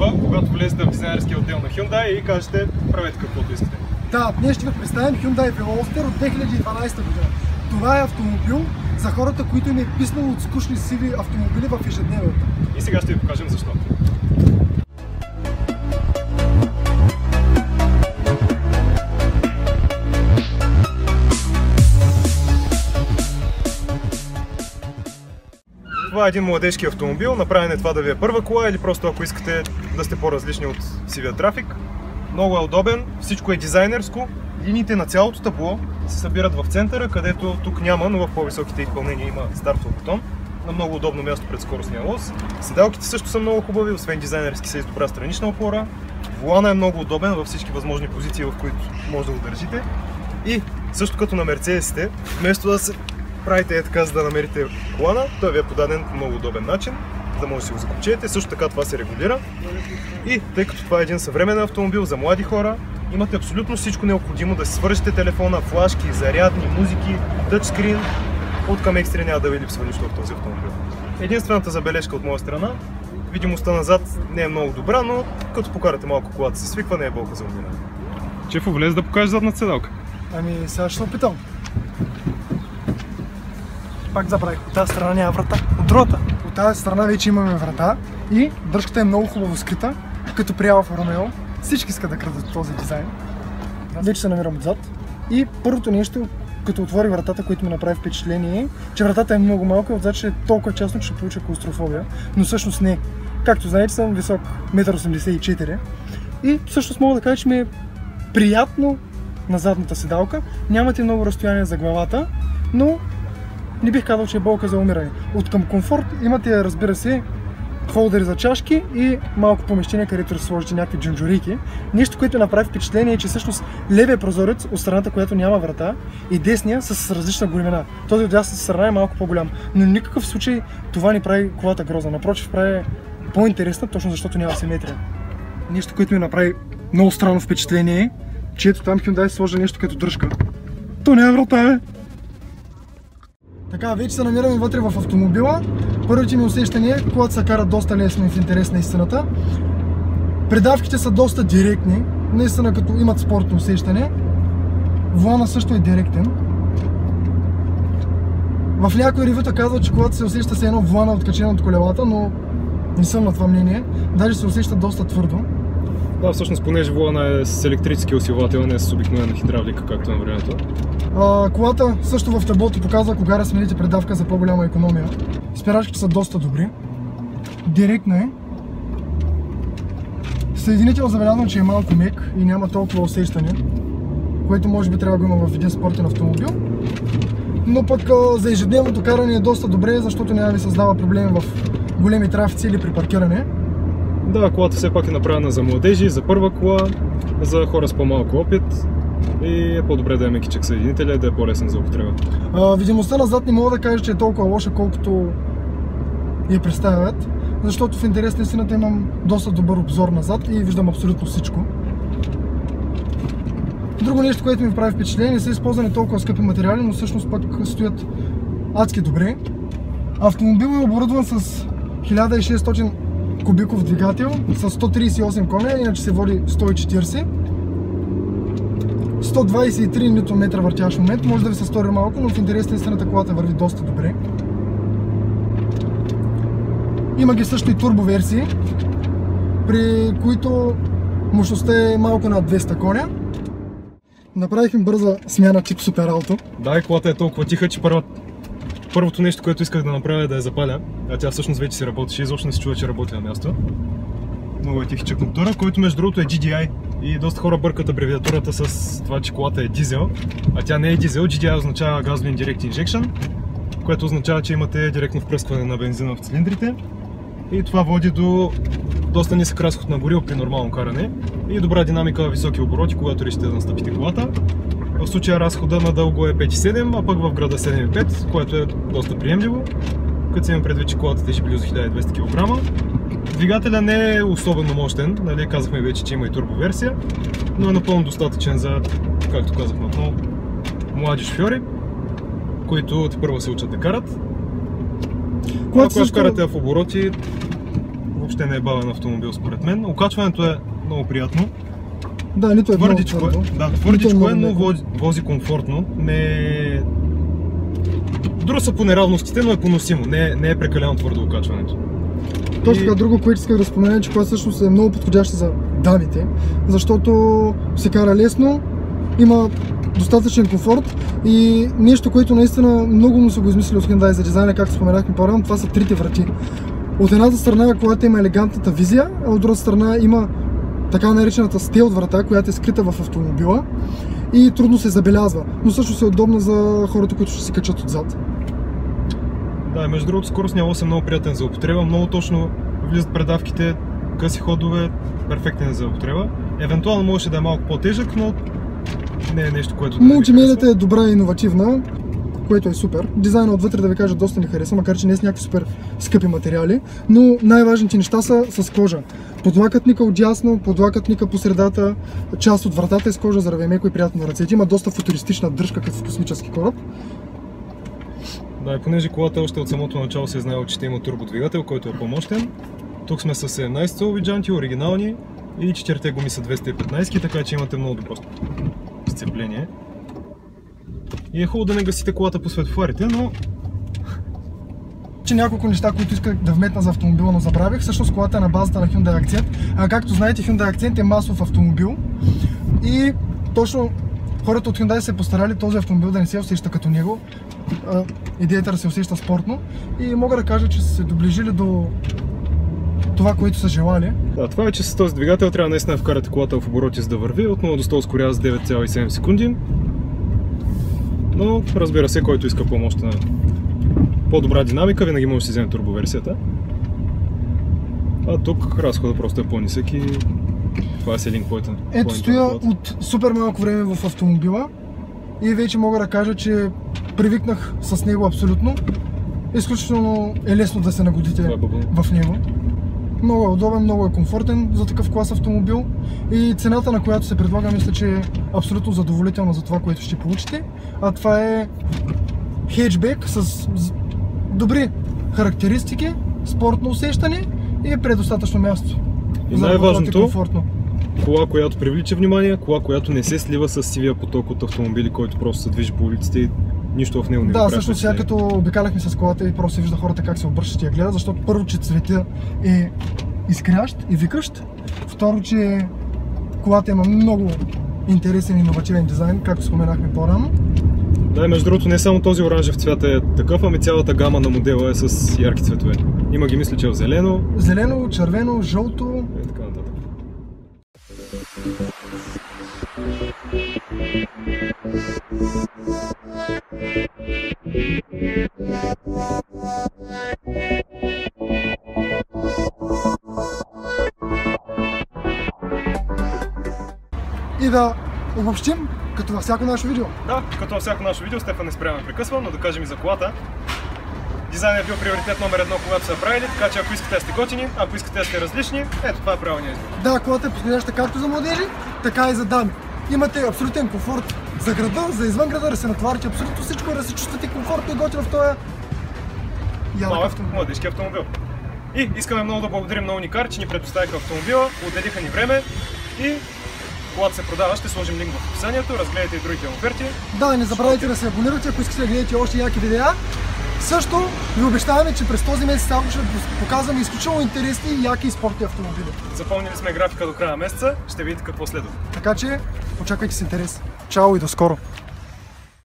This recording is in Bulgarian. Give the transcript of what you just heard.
случва, когато влезете в дизайнерския отдел на Hyundai и кажете правете каквото искате. Да, днес ще ви представим Hyundai Veloster от 2012 година. Това е автомобил за хората, които им е писнало от скучни сиви автомобили в ежедневието. И сега ще ви покажем защо. Това е един младежки автомобил, направен е това да ви е първа кола или просто ако искате да сте по-различни от сивия трафик. Много е удобен, всичко е дизайнерско, линиите на цялото табло се събират в центъра, където тук няма, но в по-високите изпълнения има стартов бутон. На много удобно място пред скоростния лоз. Седалките също са много хубави, освен дизайнерски са и с добра странична опора. Волана е много удобен във всички възможни позиции, в които може да го държите. И също като на Мерцедесите, вместо да се правите е така, за да намерите колана, той ви е подаден по много удобен начин, за да може да си го закопчеете. Също така това се регулира. И тъй като това е един съвременен автомобил за млади хора, имате абсолютно всичко необходимо да си свържете телефона, флашки, зарядни, музики, тъчскрин. От към екстри няма да ви липсва нищо в този автомобил. Единствената забележка от моя страна, видимостта назад не е много добра, но като покарате малко колата се свиква, не е болка за уминане. Чефо, влез да покажеш задната седалка. Ами сега ще се опитам. Пак забравих, от тази страна няма врата, от другата. От тази страна вече имаме врата и дръжката е много хубаво скрита, като при Алфа Ромео. Всички искат да крадат този дизайн. Вече се намирам отзад. И първото нещо, като отвори вратата, което ми направи впечатление, е, че вратата е много малка и отзад ще е толкова тясно, че ще получа клаустрофобия. Но всъщност не. Както знаете, съм висок 1,84 м и всъщност мога да кажа, че ми е приятно на задната седалка. Нямате много разстояние за главата, но не бих казал, че е болка за умиране. От към комфорт имате, разбира се, холдери за чашки и малко помещение, където да сложите някакви джунджурики. Нещо, което направи впечатление е, че всъщност левия прозорец от страната, която няма врата, и десния са с различна големина. Този от дясната страна е малко по-голям. Но в никакъв случай това не прави колата грозна. Напротив, прави по-интересна, точно защото няма симетрия. Нещо, което ми направи много странно впечатление е, че ето там Hyundai се сложи нещо като дръжка. То няма врата, бе! Така, вече се намираме вътре в автомобила. Първите ми усещания, колата се кара доста лесно и в интерес на истината. Предавките са доста директни, наистина като имат спортно усещане. Волана също е директен. В някои ревюта казват, че колата се усеща се едно волана откачена от колелата, но не съм на това мнение. Даже се усеща доста твърдо. Да, всъщност, понеже волана е с електрически усилвател, не с обикновена хидравлика, както на времето. Колата също в таблото показва кога да смените предавка за по-голяма икономия. Спирачките са доста добри. Директна е. Съединител забелязвам, че е малко мек и няма толкова усещане, което може би трябва да го има в един спортен автомобил. Но пък за ежедневното каране е доста добре, защото няма да ви създава проблеми в големи трафици или при паркиране. Да, колата все пак е направена за младежи, за първа кола, за хора с по-малко опит и е по-добре да е мекичък съединителя и да е по-лесен за употреба. Видимостта назад не мога да кажа, че е толкова лоша, колкото я представят, защото в интерес на истината имам доста добър обзор назад и виждам абсолютно всичко. Друго нещо, което ми прави впечатление, не са използвани толкова скъпи материали, но всъщност пък стоят адски добре. Автомобилът е оборудван с 1600 кубиков двигател с 138 коня, иначе се води 140. 123 Нм въртящ момент, може да ви се стори малко, но в интерес на истината колата върви доста добре. Има ги също и турбо версии, при които мощността е малко над 200 коня. Направихме бърза смяна тип Супер Алто. Да, и колата е толкова тиха, че първото нещо, което исках да направя е да я запаля, а тя всъщност вече си работеше, изобщо не се чува, че работи на място. Много е тихичък мотора, който между другото е GDI и доста хора бъркат абревиатурата с това, че колата е дизел, а тя не е дизел. GDI означава Gasoline Direct Injection, което означава, че имате директно впръскване на бензина в цилиндрите и това води до доста нисък разход на гориво при нормално каране и добра динамика във високи обороти, когато решите да настъпите колата. В случая разхода на дълго е 5,7, а пък в града 7,5, което е доста приемливо, като се има предвид, че колата тежи близо 1200 кг. Двигателя не е особено мощен, нали, казахме вече, че има и турбоверсия, но е напълно достатъчен за, както казахме отново, млади шофьори, които тепърва се учат да карат. Когато карате в обороти, въобще не е бавен автомобил според мен. Окачването е много приятно. Да, нито е твърдичко много твърдо. Да, твърдичко е, но вози комфортно. Не... Друса по неравностите, но е поносимо. Не е прекалено твърдо окачването. Точно така, друго, което исках да спомена, че това всъщност е много подходящо за дамите, защото се кара лесно, има достатъчен комфорт и нещо, което наистина много му са го измислили от Hyundai за дизайна, както споменахме по-рано, това са трите врати. От едната страна колата има елегантната визия, а от другата страна има така наречената стелт врата, която е скрита в автомобила и трудно се забелязва, но също е удобна за хората, които ще се качат отзад. Да, между другото скоростния лост е много приятен за употреба, много точно влизат предавките, къси ходове, перфектен за употреба. Евентуално можеше да е малко по-тежък, но не е нещо, което да не ви харесва. Мултимедията е добра и иновативна, което е супер. Дизайна отвътре, да ви кажа, доста ми хареса, макар че не е с някакви супер скъпи материали, но най-важните неща са с кожа. Подлакътника отдясно, подлакътника по средата, част от вратата е с кожа, за да ви е меко и приятно на ръцете. Има доста футуристична дръжка, като в космически кораб. Да, и понеже колата още от самото начало се е знаел, че ще има турбодвигател, който е по-мощен. Тук сме с 17-целови джанти, оригинални и 4-те гуми са 215, така че имате много добро сцепление. И е хубаво да не гасите колата по светофарите, но... Че няколко неща, които исках да вметна за автомобила, но забравих. Всъщност колата е на базата на Hyundai Accent. А както знаете, Hyundai Accent е масов автомобил и точно хората от Hyundai се постарали този автомобил да не се усеща като него. Идеята да се усеща спортно и мога да кажа, че са се доближили до това, което са желали. Да, това е, че с този двигател трябва наистина да вкарате колата в обороти, за да върви. От 0 до 100 ускорява с 9,7 секунди. Но разбира се, който иска по-мощна, по-добра динамика, винаги може да си вземе турбоверсията. А тук разходът просто е по-нисък и това е селинг поинтът. Ето стоя от супер малко време в автомобила и вече мога да кажа, че привикнах с него абсолютно. Изключително е лесно да се нагодите в него. Много е удобен, много е комфортен за такъв клас автомобил и цената, на която се предлага, мисля, че е абсолютно задоволителна за това, което ще получите. А това е хеджбек с добри характеристики, спортно усещане и предостатъчно място. И най-важното, кола, която привлича внимание, кола, която не се слива с сивия поток от автомобили, който просто се движи по улиците и нищо в него не го прави. Да, всъщност сега като обикаляхме с колата и просто се вижда хората как се обръщат и я гледат, защото първо, че цветя е изкрящ и викащ, второ, че колата има много интересен и иновативен дизайн, както споменахме по-рано. Да, и между другото не само този оранжев цвят е такъв, ами цялата гама на модела е с ярки цветове. Има ги, мисля, че в зелено. Зелено, червено, жълто. И така нататък. И да обобщим, като във всяко наше видео. Да, като във всяко наше видео, Стефан не спря ме прекъсва, но да кажем и за колата. Дизайнът е бил приоритет номер 1, когато са правили, така че ако искате да сте готини, ако искате да сте различни, ето това е правилният избор. Да, колата е подходяща както за младежи, така и за дами. Имате абсолютен комфорт за града, за извън града, да се натоварите абсолютно всичко, да се чувствате комфортно и готино в този младежки автомобил. И искаме много да благодарим на Уникар, че ни предоставиха автомобила, отделиха ни време и колата се продава, ще сложим линк в описанието, разгледайте и другите оферти. Да, не забравяйте да се абонирате, ако искате да гледате още яки видеа. Също ви обещаваме, че през този месец ще показваме изключително интересни и яки и спортни автомобили. Запомнили сме графика до края на месеца, ще видите какво следва. Така че очаквайте с интерес. Чао и до скоро!